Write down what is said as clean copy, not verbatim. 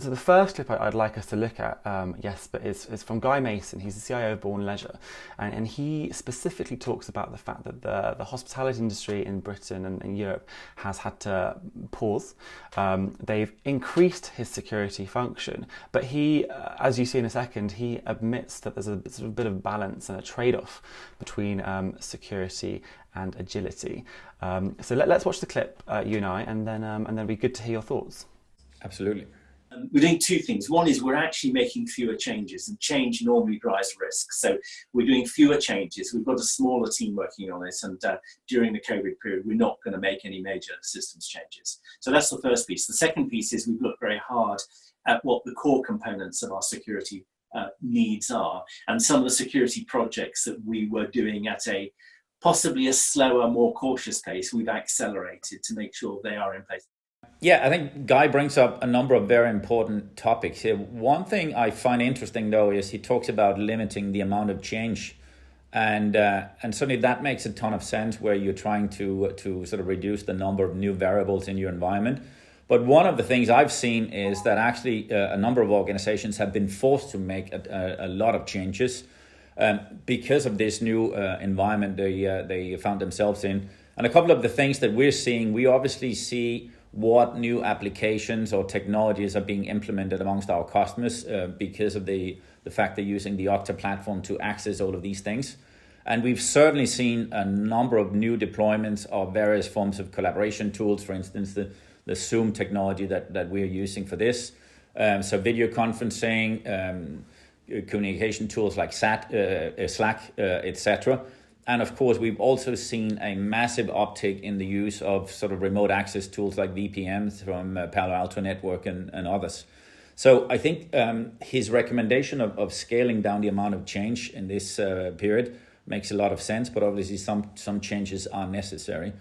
So the first clip I'd like us to look at, Jesper, is from Guy Mason. He's the CIO of Bourne, and he specifically talks about the fact that the hospitality industry in Britain and Europe has had to pause. They've increased his security function, but he, as you see in a second, he admits that there's a sort of bit of balance and a trade-off between security and agility. So let's watch the clip, you and I, and then it'd be good to hear your thoughts. Absolutely. We're doing two things. One is we're actually making fewer changes, and change normally drives risk. So we're doing fewer changes. We've got a smaller team working on it, and during the COVID period, we're not going to make any major systems changes. So that's the first piece. The second piece is we've looked very hard at what the core components of our security needs are, and some of the security projects that we were doing at possibly a slower, more cautious pace, we've accelerated to make sure they are in place. Yeah, I think Guy brings up a number of very important topics here. One thing I find interesting, though, is he talks about limiting the amount of change. And certainly that makes a ton of sense where you're trying to sort of reduce the number of new variables in your environment. But one of the things I've seen is that actually a number of organizations have been forced to make a lot of changes because of this new environment they found themselves in. And a couple of the things that we're seeing, we obviously see what new applications or technologies are being implemented amongst our customers because of the fact they're using the Okta platform to access all of these things. And we've certainly seen a number of new deployments of various forms of collaboration tools, for instance, the Zoom technology that we're using for this. So video conferencing, communication tools like Slack, etc. And of course, we've also seen a massive uptick in the use of sort of remote access tools like VPNs from Palo Alto Network and others. So I think his recommendation of scaling down the amount of change in this period makes a lot of sense, but obviously some changes are necessary.